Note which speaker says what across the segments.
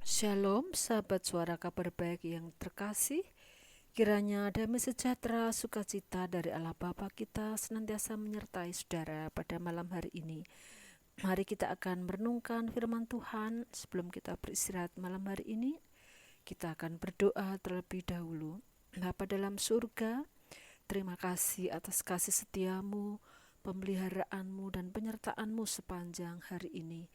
Speaker 1: Shalom, sahabat suara kabar baik yang terkasih. Kiranya damai sejahtera, sukacita dari Allah Bapa kita senantiasa menyertai saudara pada malam hari ini. Mari kita akan merenungkan firman Tuhan. Sebelum kita beristirahat malam hari ini, kita akan berdoa terlebih dahulu. Bapa dalam surga, terima kasih atas kasih setiamu, pemeliharaanmu, dan penyertaanmu sepanjang hari ini.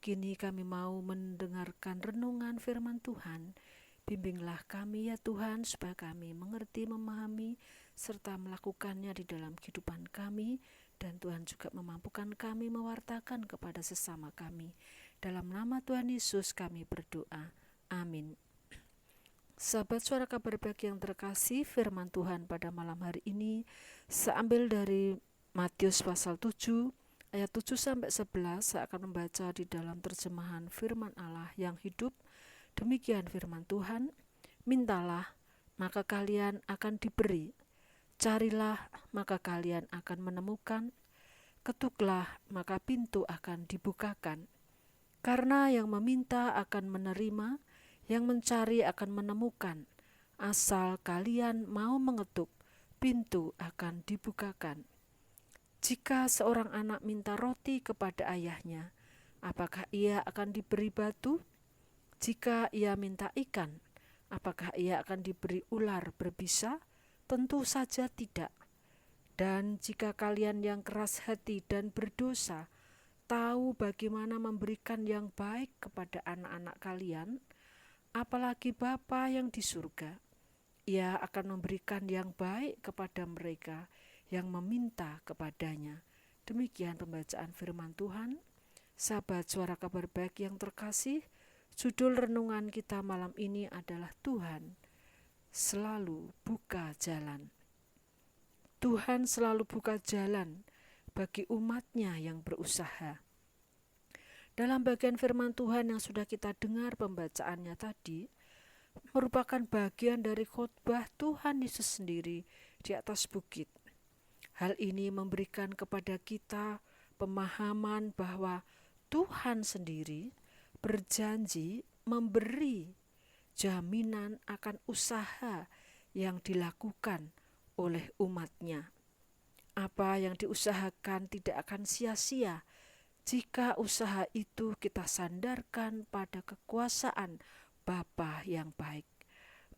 Speaker 1: Kini kami mau mendengarkan renungan firman Tuhan. Bimbinglah kami ya Tuhan, supaya kami mengerti, memahami, serta melakukannya di dalam kehidupan kami. Dan Tuhan juga memampukan kami mewartakan kepada sesama kami. Dalam nama Tuhan Yesus kami berdoa. Amin. Sahabat suara kabar baik yang terkasih, firman Tuhan pada malam hari ini saya ambil dari Matius pasal 7 ayat 7-11. Saya akan membaca di dalam terjemahan firman Allah yang hidup. Demikian firman Tuhan, mintalah maka kalian akan diberi, carilah maka kalian akan menemukan, ketuklah maka pintu akan dibukakan. Karena yang meminta akan menerima, yang mencari akan menemukan, asal kalian mau mengetuk, pintu akan dibukakan. Jika seorang anak minta roti kepada ayahnya, apakah ia akan diberi batu? Jika ia minta ikan, apakah ia akan diberi ular berbisa? Tentu saja tidak. Dan jika kalian yang keras hati dan berdosa tahu bagaimana memberikan yang baik kepada anak-anak kalian, apalagi Bapa yang di surga, Ia akan memberikan yang baik kepada mereka yang meminta kepadanya. Demikian pembacaan firman Tuhan. Sahabat suara kabar baik yang terkasih, judul renungan kita malam ini adalah Tuhan selalu buka jalan. Tuhan selalu buka jalan bagi umat-Nya yang berusaha. Dalam bagian firman Tuhan yang sudah kita dengar pembacaannya tadi, merupakan bagian dari khotbah Tuhan Yesus sendiri di atas bukit. Hal ini memberikan kepada kita pemahaman bahwa Tuhan sendiri berjanji memberi jaminan akan usaha yang dilakukan oleh umat-Nya. Apa yang diusahakan tidak akan sia-sia jika usaha itu kita sandarkan pada kekuasaan Bapa yang baik.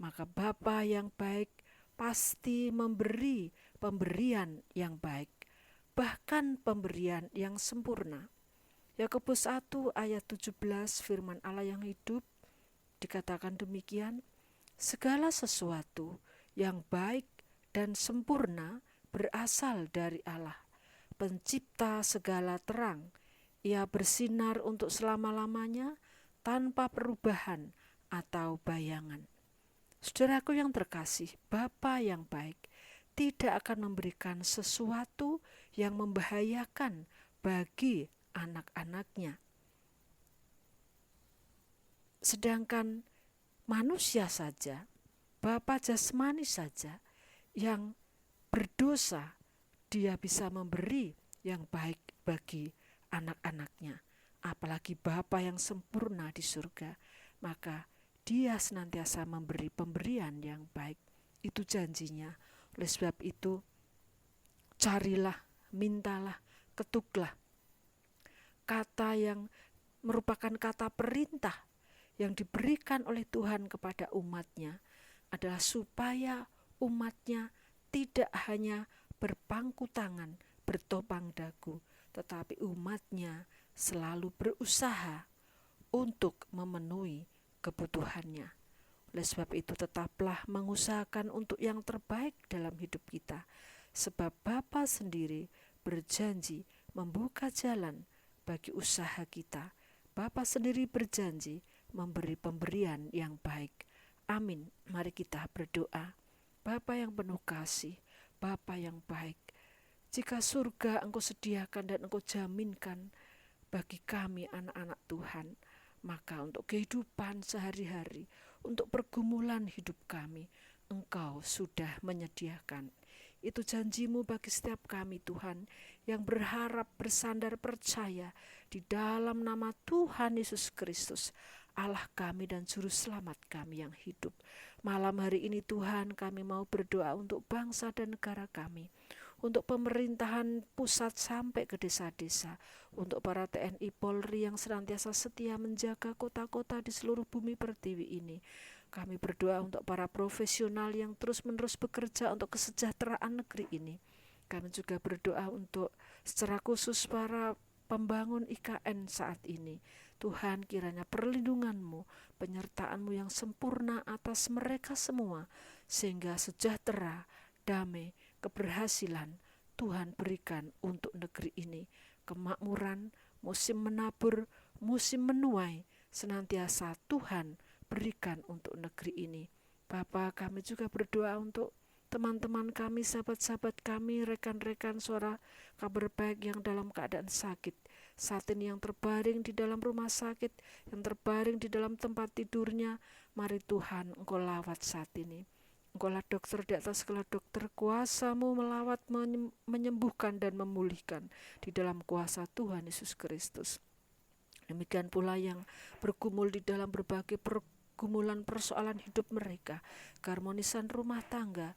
Speaker 1: Maka Bapa yang baik pasti memberi pemberian yang baik, bahkan pemberian yang sempurna. Yakobus 1 ayat 17 firman Allah yang hidup dikatakan demikian, segala sesuatu yang baik dan sempurna berasal dari Allah, pencipta segala terang. Ia bersinar untuk selama-lamanya tanpa perubahan atau bayangan. Saudaraku yang terkasih, Bapa yang baik tidak akan memberikan sesuatu yang membahayakan bagi anak-anak-Nya. Sedangkan manusia saja, Bapa jasmani saja yang berdosa, dia bisa memberi yang baik bagi anak-anak-Nya. Apalagi Bapa yang sempurna di surga, maka Dia senantiasa memberi pemberian yang baik. Itu janjinya. Oleh sebab itu, carilah, mintalah, ketuklah. Kata yang merupakan kata perintah yang diberikan oleh Tuhan kepada umat-Nya adalah supaya umat-Nya tidak hanya berpangku tangan, bertopang dagu, tetapi umat-Nya selalu berusaha untuk memenuhi kebutuhannya. Oleh sebab itu tetaplah mengusahakan untuk yang terbaik dalam hidup kita, sebab Bapa sendiri berjanji membuka jalan bagi usaha kita. Bapa sendiri berjanji memberi pemberian yang baik. Amin. Mari kita berdoa. Bapa yang penuh kasih, Bapa yang baik, jika surga Engkau sediakan dan Engkau jaminkan bagi kami anak-anak Tuhan, maka untuk kehidupan sehari-hari, untuk pergumulan hidup kami, Engkau sudah menyediakan. Itu janji-Mu bagi setiap kami Tuhan, yang berharap, bersandar, percaya di dalam nama Tuhan Yesus Kristus. Allah kami dan Juru Selamat kami yang hidup. Malam hari ini Tuhan, kami mau berdoa untuk bangsa dan negara kami, untuk pemerintahan pusat sampai ke desa-desa, untuk para TNI Polri yang senantiasa setia menjaga kota-kota di seluruh bumi pertiwi ini. Kami berdoa untuk para profesional yang terus-menerus bekerja untuk kesejahteraan negeri ini. Kami juga berdoa untuk secara khusus para pembangun IKN saat ini. Tuhan, kiranya perlindungan-Mu, penyertaan-Mu yang sempurna atas mereka semua, sehingga sejahtera, damai, keberhasilan Tuhan berikan untuk negeri ini. Kemakmuran, musim menabur, musim menuai, senantiasa Tuhan berikan untuk negeri ini. Bapa, kami juga berdoa untuk teman-teman kami, sahabat-sahabat kami, rekan-rekan suara kabar baik yang dalam keadaan sakit saat ini, yang terbaring di dalam rumah sakit, yang terbaring di dalam tempat tidurnya. Mari Tuhan, Engkau lawat saat ini. Engkaulah dokter di atas segala dokter, kuasa-Mu melawat, menyembuhkan dan memulihkan di dalam kuasa Tuhan Yesus Kristus. Demikian pula yang bergumul di dalam berbagai pergumulan persoalan hidup mereka, keharmonisan rumah tangga,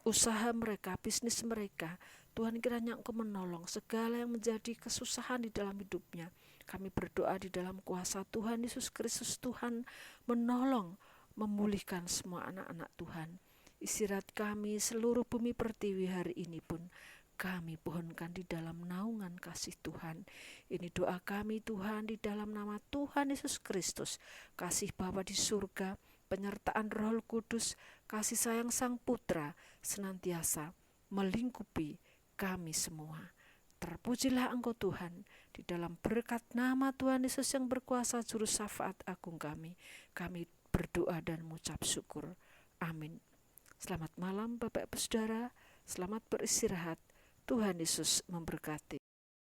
Speaker 1: usaha mereka, bisnis mereka. Tuhan, kiranya Engkau menolong segala yang menjadi kesusahan di dalam hidupnya. Kami berdoa di dalam kuasa Tuhan Yesus Kristus, Tuhan menolong, memulihkan semua anak-anak Tuhan. Istirahat kami seluruh bumi pertiwi hari ini pun kami pohonkan di dalam naungan kasih Tuhan. Ini doa kami Tuhan di dalam nama Tuhan Yesus Kristus. Kasih Bapa di surga, penyertaan Roh Kudus, kasih sayang Sang Putra senantiasa melingkupi kami semua. Terpujilah Engkau Tuhan, di dalam berkat nama Tuhan Yesus yang berkuasa juru syafaat agung kami berdoa dan mengucap syukur. Amin. Selamat malam Bapak Ibu Saudara, selamat beristirahat. Tuhan Yesus memberkati.